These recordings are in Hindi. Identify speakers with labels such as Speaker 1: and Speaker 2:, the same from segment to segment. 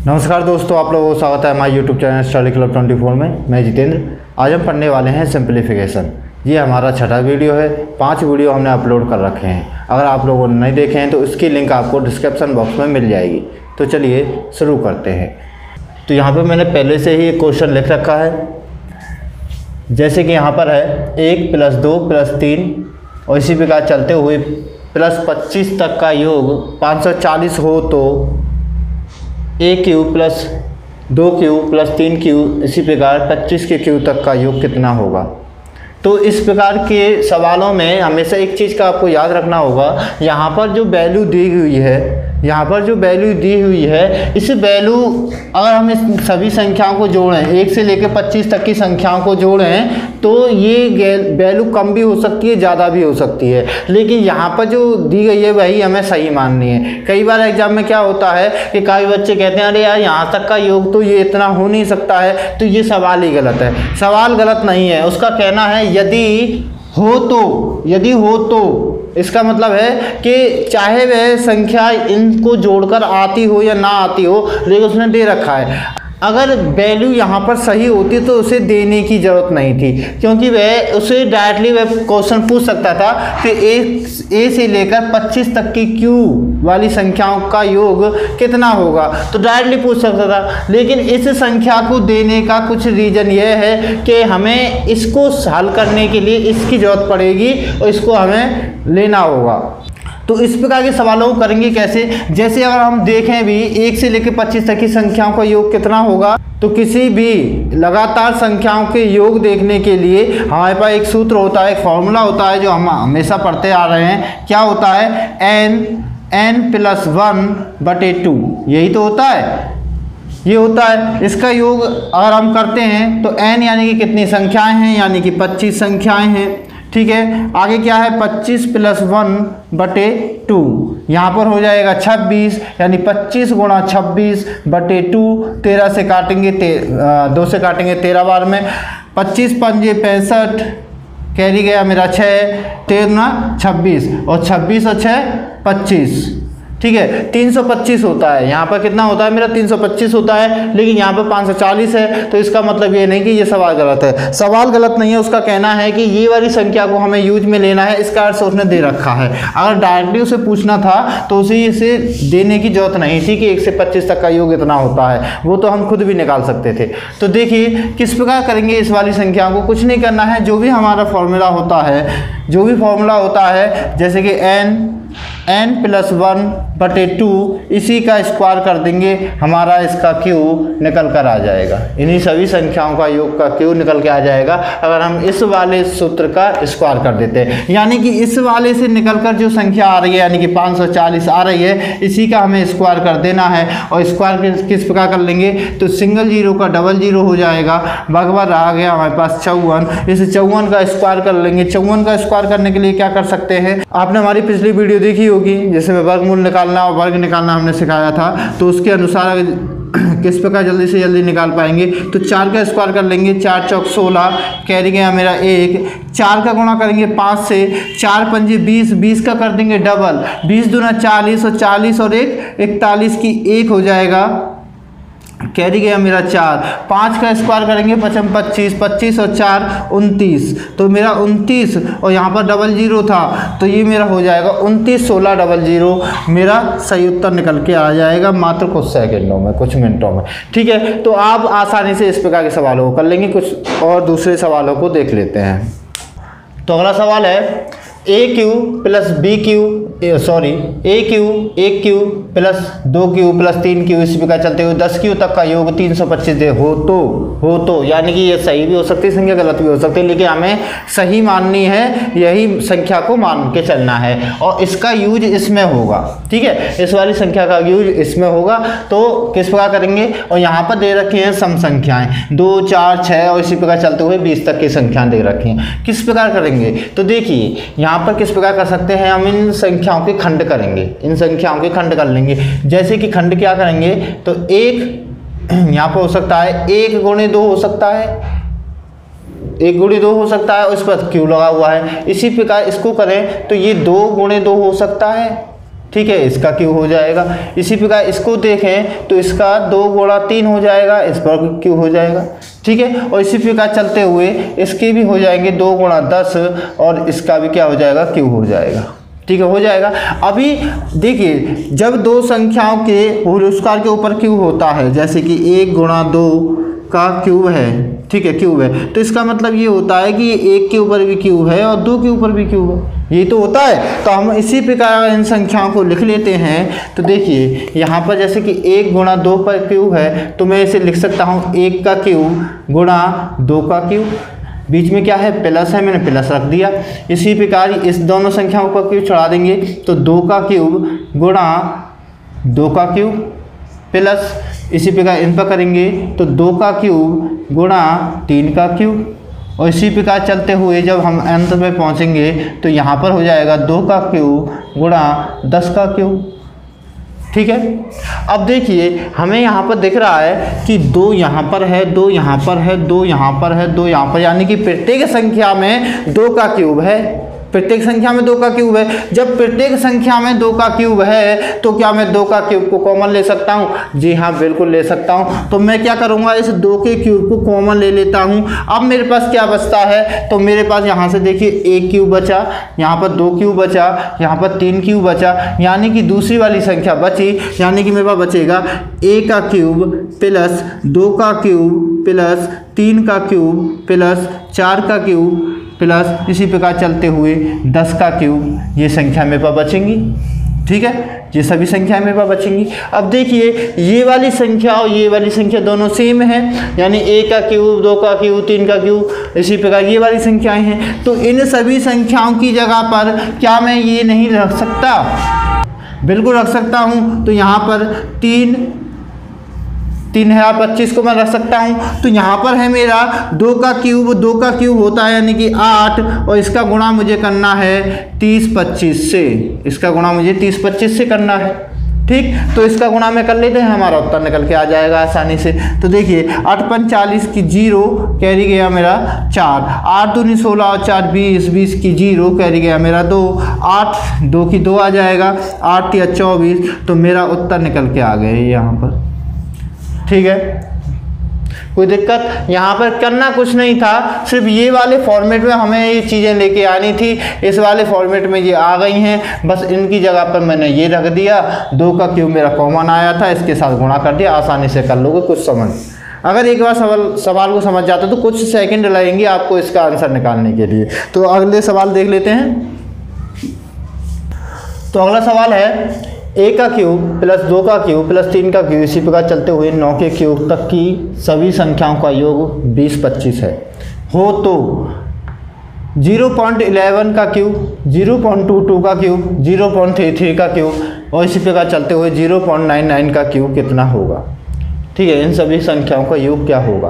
Speaker 1: नमस्कार दोस्तों, आप लोगों को स्वागत है हमारे यूट्यूब चैनल स्टडी क्लब 24 में। मैं जितेंद्र। आज हम पढ़ने वाले हैं सिंप्लीफिकेशन। ये हमारा छठा वीडियो है। 5 वीडियो हमने अपलोड कर रखे हैं। अगर आप लोगों ने नहीं देखे हैं तो इसकी लिंक आपको डिस्क्रिप्शन बॉक्स में मिल जाएगी। तो चलिए शुरू करते हैं। तो यहाँ पर मैंने पहले से ही एक क्वेश्चन लिख रखा है, जैसे कि यहाँ पर है 1 + 2 + 3 और इसी प्रकार चलते हुए +25 तक का योग 540 हो तो a³ + 2³ + 3³ इसी प्रकार 25 के क्यू तक का योग कितना होगा। तो इस प्रकार के सवालों में हमेशा एक चीज़ का आपको याद रखना होगा, यहाँ पर जो वैल्यू दी हुई है, इस वैल्यू अगर हम इस सभी संख्याओं को जोड़ें, 1 से लेकर 25 तक की संख्याओं को जोड़ें, तो ये वैल्यू कम भी हो सकती है, ज़्यादा भी हो सकती है। लेकिन यहाँ पर जो दी गई है वही हमें सही माननी है। कई बार एग्जाम में क्या होता है कि कई बच्चे कहते हैं अरे यार यहाँ तक का योग तो ये इतना हो नहीं सकता है, तो ये सवाल ही गलत है। सवाल गलत नहीं है, उसका कहना है यदि हो तो इसका मतलब है कि चाहे वह संख्या इनको जोड़कर आती हो या ना आती हो, लेकिन उसने दे रखा है। अगर वैल्यू यहाँ पर सही होती तो उसे देने की ज़रूरत नहीं थी, क्योंकि वह उसे डायरेक्टली वह क्वेश्चन पूछ सकता था कि ए से लेकर 25 तक की क्यू वाली संख्याओं का योग कितना होगा, तो डायरेक्टली पूछ सकता था। लेकिन इस संख्या को देने का कुछ रीज़न यह है कि हमें इसको हल करने के लिए इसकी ज़रूरत पड़ेगी और इसको हमें लेना होगा। तो इस प्रकार के सवालों को करेंगे कैसे, जैसे अगर हम देखें भी 1 से लेकर 25 तक की संख्याओं का योग कितना होगा, तो किसी भी लगातार संख्याओं के योग देखने के लिए हमारे पास एक सूत्र होता है, एक फॉर्मूला होता है जो हम हमेशा पढ़ते आ रहे हैं। क्या होता है? n + 1/2। यही तो होता है, ये होता है। इसका योग अगर हम करते हैं तो n यानी कि कितनी संख्याएं हैं, यानी कि 25 संख्याएं हैं। ठीक है, आगे क्या है? 25 + 1/2, यहाँ पर हो जाएगा 26, यानी 25 × 26/2। 13 से काटेंगे, 2 से काटेंगे 13 बार में। 25 × 5 = 65, कैरी गया मेरा 6, 13 26 और 26 और 6 25। ठीक है, 325 होता है। यहाँ पर कितना होता है मेरा? 325 होता है, लेकिन यहाँ पर 540 है। तो इसका मतलब ये नहीं कि ये सवाल गलत है। सवाल गलत नहीं है, उसका कहना है कि ये वाली संख्या को हमें यूज में लेना है, इसका अर्थ उसने दे रखा है। अगर डायरेक्टली उसे पूछना था तो उसे इसे देने की जरूरत नहीं थी कि 1 से 25 तक का योग इतना होता है, वो तो हम खुद भी निकाल सकते थे। तो देखिए किस प्रकार करेंगे इस वाली संख्या को। कुछ नहीं करना है, जो भी हमारा फॉर्मूला होता है, जैसे कि n + 1/2, इसी का स्क्वायर कर देंगे, हमारा इसका क्यू निकल कर आ जाएगा। इन्हीं सभी संख्याओं का योग का क्यू निकल के आ जाएगा अगर हम इस वाले सूत्र का स्क्वायर कर देते हैं। यानी कि इस वाले से निकल कर जो संख्या आ रही है, यानी कि 540 आ रही है, इसी का हमें स्क्वायर कर देना है। और स्क्वायर किस प्रकार कर लेंगे, तो सिंगल जीरो का डबल जीरो हो जाएगा, बराबर रह गया हमारे पास 54। इस 54 का स्क्वायर कर लेंगे। 54 का स्क्वायर करने के लिए क्या कर सकते हैं, आपने हमारी पिछली वीडियो देखी होगी, जैसे वर्गमूल निकालना और वर्ग निकालना हमने सिखाया था, तो उसके अनुसार किस प्रकार जल्दी से जल्दी निकाल पाएंगे। तो 4 का स्क्वायर कर लेंगे, 4 चौक 16, कैरी गया मेरा 1। 4 का गुणा करेंगे 5 से, 4 × 5 = 20, 20 का कर देंगे डबल, 20 दूना 40 और 40 और 1 41 की 1 हो जाएगा, कैरी गया मेरा 4। 5 का स्क्वायर करेंगे 5 × 25, 25 और 4 29, तो मेरा 29 और यहाँ पर डबल जीरो था, तो ये मेरा हो जाएगा 29 16 00। मेरा सही उत्तर निकल के आ जाएगा मात्र कुछ सेकंडों में, कुछ मिनटों में। ठीक है, तो आप आसानी से इस प्रकार के सवालों को कर लेंगे। कुछ और दूसरे सवालों को देख लेते हैं। तो अगला सवाल है a³ + b³ + 2³ + 3³ इसी प्रकार चलते हुए 10³ तक का योग 325 दे हो तो, यानी कि ये सही भी हो सकती है संख्या, गलत भी हो सकती है, लेकिन हमें सही माननी है, यही संख्या को मान के चलना है और इसका यूज इसमें होगा। ठीक है, इस वाली संख्या का यूज इसमें होगा। तो किस प्रकार करेंगे, और यहाँ पर दे रखी हैं सम संख्याएं 2 4 6 और इसी प्रकार चलते हुए 20 तक की संख्याएं दे रखी हैं। किस प्रकार करेंगे, तो देखिए यहाँ पर किस प्रकार कर सकते हैं, हम इन संख्याओं के खंड करेंगे, इन संख्याओं के खंड कर लेंगे। जैसे कि खंड क्या करेंगे, तो 1 यहाँ पर हो सकता है 1 × 2 हो सकता है, 1 × 2 हो सकता है और इस पर क्यू लगा हुआ है। इसी प्रकार इसको करें तो ये 2 × 2 हो सकता है, ठीक है, इसका क्यूब हो जाएगा। इसी प्रकार इसको देखें तो इसका 2 गुणा 3 हो जाएगा, इस पर क्यूब हो जाएगा। ठीक है, और इसी प्रकार चलते हुए इसके भी हो जाएंगे 2 गुणा 10 और इसका भी क्या हो जाएगा, क्यूब हो जाएगा। ठीक है, हो जाएगा। अभी देखिए जब दो संख्याओं के होल स्क्वायर के ऊपर क्यूब होता है, जैसे कि 1 गुणा 2 का क्यूब है, ठीक है, क्यूब है, तो इसका मतलब ये होता है कि 1 के ऊपर भी क्यूब है और 2 के ऊपर भी क्यूब है, ये तो होता है। तो हम इसी प्रकार इन संख्याओं को लिख लेते हैं। तो देखिए यहाँ पर जैसे कि 1 गुणा 2 पर क्यूब है, तो मैं इसे लिख सकता हूँ 1 का क्यूब गुणा 2 का क्यूब, बीच में क्या है, प्लस है, मैंने प्लस रख दिया। इसी प्रकार इस दोनों संख्याओं पर क्यूब चढ़ा देंगे, तो 2 का क्यूब गुणा 2 का क्यूब प्लस, इसी प्रकार इन पर करेंगे तो 2 का क्यूब गुणा 3 का क्यूब, और इसी प्रकार चलते हुए जब हम अंत में पहुंचेंगे तो यहाँ पर हो जाएगा 2 का क्यूब गुणा 10 का क्यूब। ठीक है, अब देखिए हमें यहाँ पर दिख रहा है कि 2 यहाँ पर है, 2 यहाँ पर है, 2 यहाँ पर है, 2 यहाँ पर, यानी कि प्रत्येक संख्या में 2 का क्यूब है। प्रत्येक संख्या में 2 का क्यूब है। जब प्रत्येक संख्या में 2 का क्यूब है तो क्या मैं 2 का क्यूब को कॉमन ले सकता हूँ? जी हाँ, बिल्कुल ले सकता हूँ। तो मैं क्या करूँगा, इस 2 के क्यूब को कॉमन ले लेता हूँ। अब मेरे पास क्या बचता है, तो मेरे पास यहाँ से देखिए 1 क्यूब बचा, यहाँ पर 2 क्यूब बचा, यहाँ पर 3 क्यूब बचा, यानी कि दूसरी वाली संख्या बची, यानी कि मेरे पास बचेगा 1 का क्यूब प्लस 2 का क्यूब प्लस 3 का क्यूब प्लस 4 का क्यूब प्लस, इसी प्रकार चलते हुए 10 का क्यूब। ये संख्या मेरे पास बचेंगी। ठीक है, ये सभी संख्याएं मेरे पास बचेंगी। अब देखिए ये वाली संख्या और ये वाली संख्या दोनों सेम है, यानी 1 का क्यूब, 2 का क्यूब, 3 का क्यूब, इसी प्रकार ये वाली संख्याएं हैं। तो इन सभी संख्याओं की जगह पर क्या मैं ये नहीं रख सकता? बिल्कुल रख सकता हूँ। तो यहाँ पर 3025 को मैं रख सकता हूँ। तो यहाँ पर है मेरा 2 का क्यूब होता है यानी कि 8, और इसका गुणा मुझे करना है 3025 से, इसका गुणा मुझे 3025 से करना है। ठीक, तो इसका गुणा में कर लेते हैं, हमारा उत्तर निकल के आ जाएगा आसानी से। तो देखिए 8 5 40 की 0 कैरी गया मेरा 4, 8 दूनी 16 और 4 20, 20 की 0 कैरी गया मेरा 2, 8 2 की 2 आ जाएगा, 8 या 24, तो मेरा उत्तर निकल के आ गए यहाँ पर। ठीक है, कोई दिक्कत? यहाँ पर करना कुछ नहीं था, सिर्फ ये वाले फॉर्मेट में हमें ये चीज़ें लेके आनी थी। इस वाले फॉर्मेट में ये आ गई हैं, बस इनकी जगह पर मैंने ये रख दिया। 2 का क्यूब मेरा कॉमन आया था, इसके साथ गुणा कर दिया, आसानी से कर लोगे कुछ समझ। अगर एक बार सवाल को समझ जाते तो कुछ सेकंड लगेंगे आपको इसका आंसर निकालने के लिए। तो अगले सवाल देख लेते हैं। तो अगला सवाल है 1 का क्यूब प्लस 2 का क्यूब प्लस 3 का क्यूब, इसी प्रकार चलते हुए 9 के क्यूब तक की सभी संख्याओं का योग 20 25 है हो तो 0.11 का क्यूब, 0.22 का क्यूब, 0.33 का क्यूब, और इसी प्रकार चलते हुए 0.99 का क्यूब कितना होगा? ठीक है, इन सभी संख्याओं का योग क्या होगा?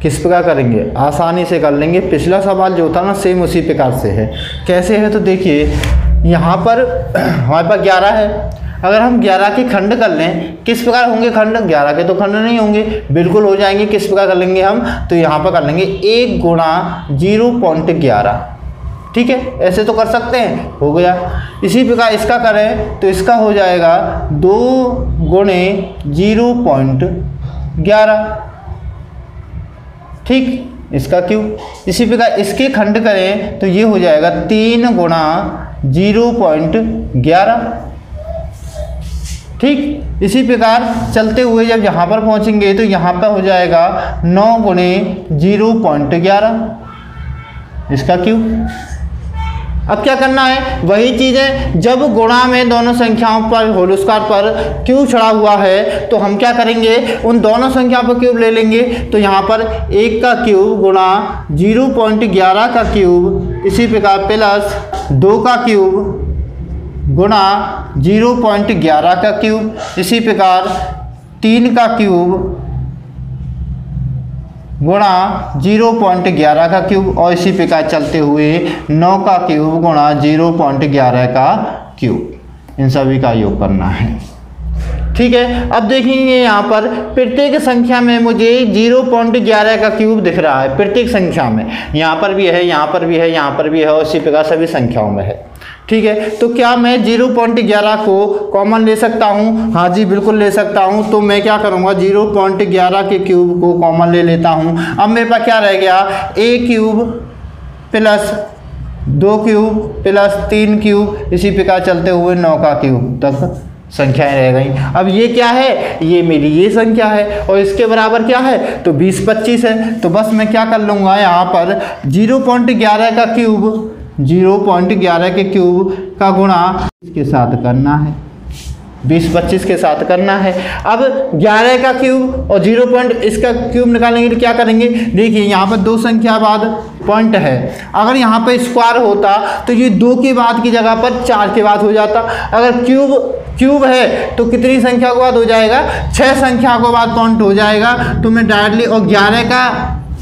Speaker 1: किस प्रकार करेंगे? आसानी से कर लेंगे। पिछला सवाल जो था ना सेम उसी प्रकार से है। कैसे है? तो देखिए यहाँ पर हमारे पास 11 है। अगर हम 11 के खंड कर लें, किस प्रकार होंगे खंड? 11 के तो खंड नहीं होंगे, बिल्कुल हो जाएंगे। किस प्रकार कर लेंगे हम? तो यहाँ पर कर लेंगे 1 गुणा 0.11। ठीक है, ऐसे तो कर सकते हैं, हो गया। इसी प्रकार इसका करें तो इसका हो जाएगा 2 गुणे 0.11। ठीक, इसका क्यूब। इसी प्रकार इसके खंड करें तो ये हो जाएगा 3 गुणा 0.11। ठीक, इसी प्रकार चलते हुए जब यहाँ पर पहुँचेंगे तो यहाँ पर हो जाएगा 9 गुणे 0.11, इसका क्यूब। अब क्या करना है? वही चीज़ है, जब गुणा में दोनों संख्याओं पर होल स्क्वायर पर क्यूब चढ़ा हुआ है तो हम क्या करेंगे? उन दोनों संख्याओं पर क्यूब ले लेंगे। तो यहाँ पर 1 का क्यूब गुणा 0.11 का क्यूब, इसी प्रकार प्लस 2 का क्यूब गुणा 0.11 का क्यूब, इसी प्रकार 3 का क्यूब गुणा 0.11 का क्यूब, और इसी प्रकार चलते हुए 9 का क्यूब गुणा 0.11 का क्यूब। इन सभी का योग करना है। ठीक है। अब देखेंगे यहाँ पर प्रत्येक संख्या में मुझे 0.11 का क्यूब दिख रहा है प्रत्येक संख्या में, यहाँ पर भी है, यहाँ पर भी है, यहाँ पर भी है, और इसी प्रकार सभी संख्याओं में है। ठीक है, तो क्या मैं 0.11 को कॉमन ले सकता हूँ? हाँ जी, बिल्कुल ले सकता हूँ। तो मैं क्या करूँगा, 0.11 के क्यूब को कॉमन ले लेता हूँ। अब मेरे पास क्या रह गया, a cube plus 2 cube plus 3 cube, इसी प्रकार चलते हुए 9 का क्यूब तक संख्याएं रह गई। अब ये क्या है, ये मेरी ये संख्या है और इसके बराबर क्या है, तो 20 25 है। तो बस मैं क्या कर लूँगा, यहाँ पर 0.11 का क्यूब 0.11 के क्यूब का गुणा इसके साथ करना है, 20 25 के साथ करना है। अब 11 का क्यूब और 0. इसका क्यूब निकालने के लिए क्या करेंगे, देखिए यहाँ पर 2 संख्या बाद पॉइंट है, अगर यहाँ पर स्क्वायर होता तो ये 2 के बाद की जगह पर 4 के बाद हो जाता। अगर क्यूब है तो कितनी संख्या के बाद हो जाएगा, 6 संख्या के बाद पॉइंट हो जाएगा। तो मैं डायरेक्टली, और 11 का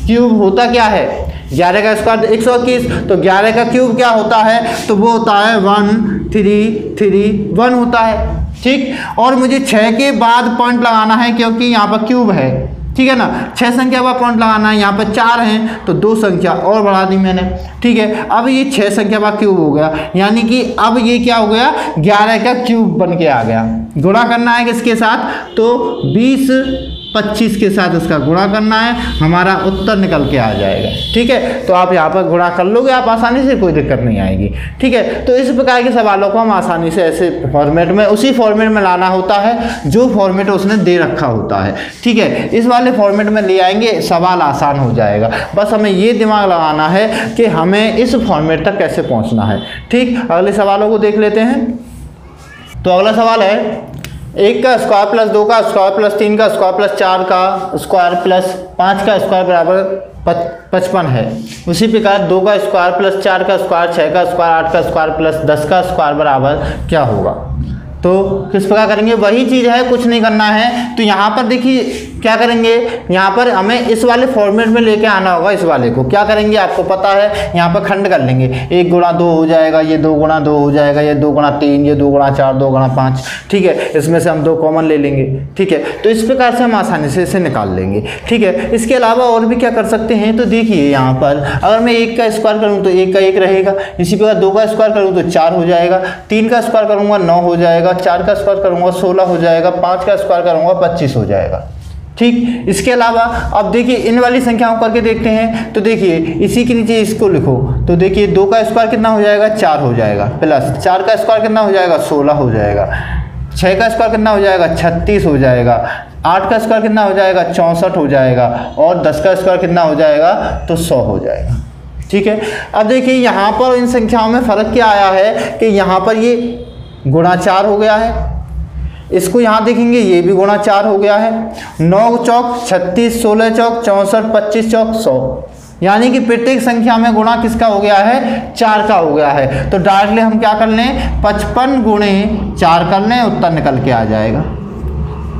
Speaker 1: क्यूब होता क्या है, 11 का स्क्वायर 121, तो 11 का क्यूब क्या होता है, तो वो होता है 1331 होता है। ठीक, और मुझे 6 के बाद पॉइंट लगाना है क्योंकि यहाँ पर क्यूब है, ठीक है ना, 6 संख्या का पॉइंट लगाना है, यहाँ पर 4 हैं तो 2 संख्या और बढ़ा दी मैंने। ठीक है, अब ये 6 संख्या का क्यूब हो गया, यानी कि अब ये क्या हो गया, 11 का क्यूब बन के आ गया। गुणा करना है किसके साथ, तो 20 25 के साथ इसका गुणा करना है, हमारा उत्तर निकल के आ जाएगा। ठीक है, तो आप यहाँ पर गुणा कर लोगे आप आसानी से, कोई दिक्कत नहीं आएगी। ठीक है, तो इस प्रकार के सवालों को हम आसानी से ऐसे फॉर्मेट में, उसी फॉर्मेट में लाना होता है जो फॉर्मेट उसने दे रखा होता है। ठीक है, इस वाले फॉर्मेट में ले आएंगे, सवाल आसान हो जाएगा। बस हमें ये दिमाग लगाना है कि हमें इस फॉर्मेट तक कैसे पहुँचना है। ठीक, अगले सवालों को देख लेते हैं। तो अगला सवाल है, 1 का स्क्वायर प्लस 2 का स्क्वायर प्लस 3 का स्क्वायर प्लस 4 का स्क्वायर प्लस 5 का स्क्वायर बराबर 55 है। उसी प्रकार 2 का स्क्वायर प्लस 4 का स्क्वायर 6 का स्क्वायर 8 का स्क्वायर प्लस 10 का स्क्वायर बराबर क्या होगा। तो किस प्रकार करेंगे, वही चीज़ है, कुछ नहीं करना है। तो यहाँ पर देखिए क्या करेंगे, यहाँ पर हमें इस वाले फॉर्मेट में लेके आना होगा। इस वाले को क्या करेंगे, आपको पता है, यहाँ पर खंड कर लेंगे, 1 गुणा 2 हो जाएगा, ये 2 गुणा 2 हो जाएगा, ये 2 गुणा 3, ये 2 गुणा 4, 2 गुणा 5। ठीक है, इसमें से हम 2 कॉमन ले लेंगे। ठीक है, तो इस प्रकार से हम आसानी से इसे निकाल लेंगे। ठीक है, इसके अलावा और भी क्या कर सकते हैं, तो देखिए यहाँ पर अगर मैं 1 का स्क्वायर करूँ तो 1 का 1 रहेगा, इसी प्रकार 2 का स्क्वायर करूँ तो 4 हो जाएगा, 3 का स्क्वायर करूँगा 9 हो जाएगा, 4 का स्क्वायर करूँगा 16 हो जाएगा, 5 का स्क्वायर करूँगा 25 हो जाएगा। ठीक, इसके अलावा अब देखिए इन वाली संख्याओं करके देखते हैं। तो देखिए इसी के नीचे इसको लिखो, तो देखिए 2 का स्क्वायर कितना हो जाएगा, 4 हो जाएगा, प्लस 4 का स्क्वायर कितना हो जाएगा, 16 हो जाएगा, 6 का स्क्वायर कितना हो जाएगा, 36 हो जाएगा, 8 का स्क्वायर कितना हो जाएगा, 64 हो जाएगा, और 10 का स्क्वायर कितना हो जाएगा, तो 100 हो जाएगा। ठीक है, अब देखिए यहाँ पर इन संख्याओं में फ़र्क क्या आया है कि यहाँ पर ये गुणा 4 हो गया है, इसको यहाँ देखेंगे ये भी गुणा 4 हो गया है, 9 चौक 36, 16 चौक 64, 25 चौक 100, यानी कि प्रत्येक संख्या में गुणा किसका हो गया है, 4 का हो गया है। तो डायरेक्टली हम क्या कर लें, 55 गुणे 4 कर लें, उत्तर निकल के आ जाएगा।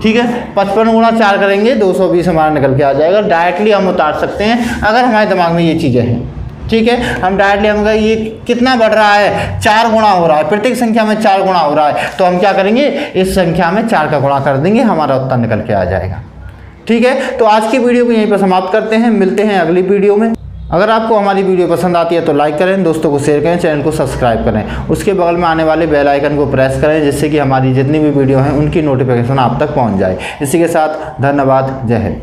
Speaker 1: ठीक है, 55 गुणा 4 करेंगे 220 हमारा निकल के आ जाएगा। डायरेक्टली हम उतार सकते हैं अगर हमारे दिमाग में ये चीज़ें हैं। ठीक है, हम डायरेक्टली हम ये कितना बढ़ रहा है, 4 गुणा हो रहा है, प्रत्येक संख्या में 4 गुणा हो रहा है, तो हम क्या करेंगे, इस संख्या में 4 का गुणा कर देंगे, हमारा उत्तर निकल के आ जाएगा। ठीक है, तो आज की वीडियो को यहीं पर समाप्त करते हैं, मिलते हैं अगली वीडियो में। अगर आपको हमारी वीडियो पसंद आती है तो लाइक करें, दोस्तों को शेयर करें, चैनल को सब्सक्राइब करें, उसके बगल में आने वाले बेल आइकन को प्रेस करें, जिससे कि हमारी जितनी भी वीडियो हैं उनकी नोटिफिकेशन आप तक पहुंच जाए। इसी के साथ धन्यवाद, जय हिंद।